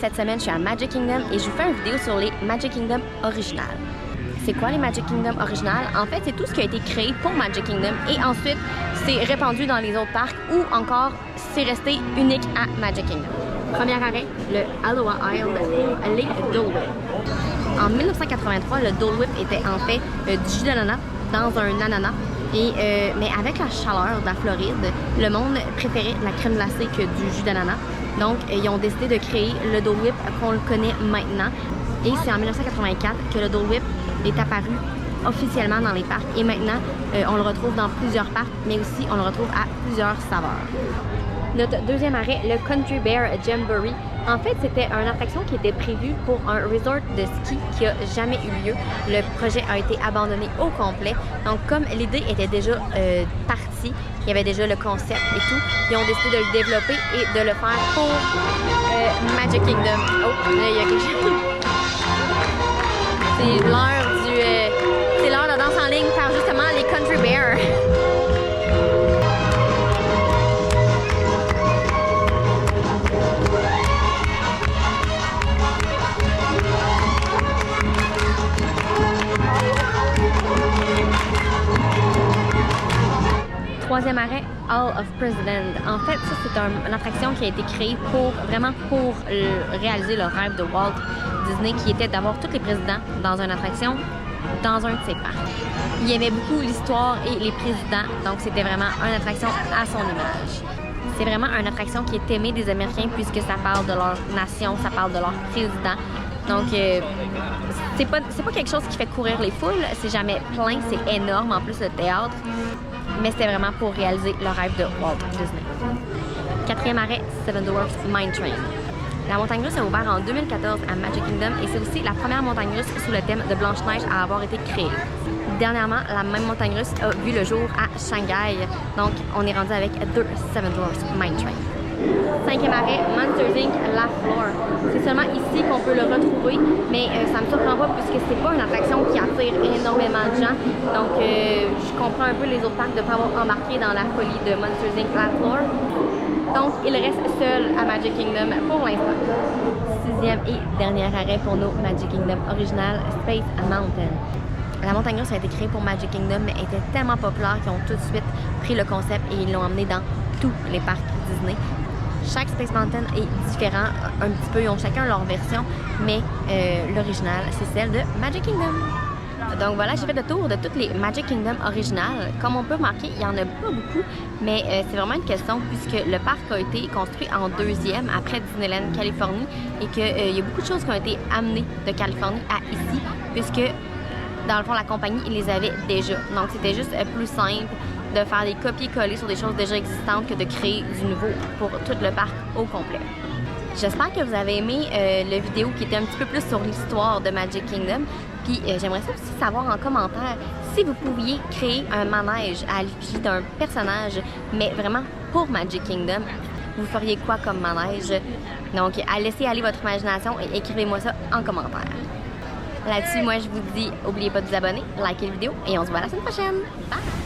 cette semaine, je suis à Magic Kingdom et je vous fais une vidéo sur les Magic Kingdom originales. C'est quoi les Magic Kingdom originales? En fait, c'est tout ce qui a été créé pour Magic Kingdom et ensuite, c'est répandu dans les autres parcs ou encore, c'est resté unique à Magic Kingdom. Premier arrêt, le Aloha Isle pour les Dole Whip. En 1983, le Dole Whip était en fait du jus d'ananas dans un ananas. Mais avec la chaleur de la Floride, le monde préférait la crème glacée que du jus d'ananas. Donc, ils ont décidé de créer le Dole Whip qu'on le connaît maintenant. Et c'est en 1984 que le Dole Whip est apparu officiellement dans les parcs. Et maintenant, on le retrouve dans plusieurs parcs, mais aussi on le retrouve à plusieurs saveurs. Notre deuxième arrêt, le Country Bear Jamboree. En fait, c'était une attraction qui était prévue pour un resort de ski qui n'a jamais eu lieu. Le projet a été abandonné au complet. Donc, comme l'idée était déjà partie, il y avait déjà le concept et tout, ils ont décidé de le développer et de le faire pour Magic Kingdom. Oh, là, il y a quelque chose. C'est l'heure de danse en ligne par justement les Country Bears. Troisième arrêt, Hall of Presidents. En fait, ça c'est une attraction qui a été créée vraiment pour réaliser le rêve de Walt Disney, qui était d'avoir tous les présidents dans une attraction, dans un de ses parcs. Il aimait beaucoup l'histoire et les présidents, donc c'était vraiment une attraction à son image. C'est vraiment une attraction qui est aimée des Américains puisque ça parle de leur nation, ça parle de leur président. Donc, c'est pas quelque chose qui fait courir les foules, c'est jamais plein, c'est énorme en plus le théâtre. Mais c'était vraiment pour réaliser le rêve de Walt Disney. Quatrième arrêt, Seven Dwarfs Mine Train. La montagne russe a ouvert en 2014 à Magic Kingdom et c'est aussi la première montagne russe sous le thème de Blanche-Neige à avoir été créée. Dernièrement, la même montagne russe a vu le jour à Shanghai. Donc, on est rendu avec deux Seven Dwarfs Mine Train. Cinquième arrêt, Monsters Inc. La Floor. C'est seulement ici qu'on peut le retrouver, mais ça me surprend pas puisque c'est pas une attraction qui attire énormément de gens. Donc, je comprends un peu les autres parcs de ne pas avoir embarqué dans la folie de Monsters Inc. La Floor. Donc, il reste seul à Magic Kingdom pour l'instant. Sixième et dernier arrêt pour nos Magic Kingdom original, Space Mountain. La montagne russe a été créée pour Magic Kingdom, mais était tellement populaire qu'ils ont tout de suite pris le concept et ils l'ont emmené dans tous les parcs Disney. Chaque Space Mountain est différent un petit peu, ils ont chacun leur version, mais l'original, c'est celle de Magic Kingdom. Donc voilà, j'ai fait le tour de toutes les Magic Kingdom originales. Comme on peut remarquer, il n'y en a pas beaucoup, mais c'est vraiment une question puisque le parc a été construit en deuxième après Disneyland Californie et qu'il y a beaucoup de choses qui ont été amenées de Californie à ici, puisque dans le fond, la compagnie, ils les avait déjà. Donc c'était juste plus simple de faire des copier-coller sur des choses déjà existantes que de créer du nouveau pour tout le parc au complet. J'espère que vous avez aimé la vidéo qui était un petit peu plus sur l'histoire de Magic Kingdom. Puis j'aimerais ça aussi savoir en commentaire si vous pouviez créer un manège à l'effigie d'un personnage, mais vraiment pour Magic Kingdom. Vous feriez quoi comme manège? Donc, laissez aller votre imagination et écrivez-moi ça en commentaire. Là-dessus, moi, je vous dis, n'oubliez pas de vous abonner, likez la vidéo et on se voit la semaine prochaine. Bye!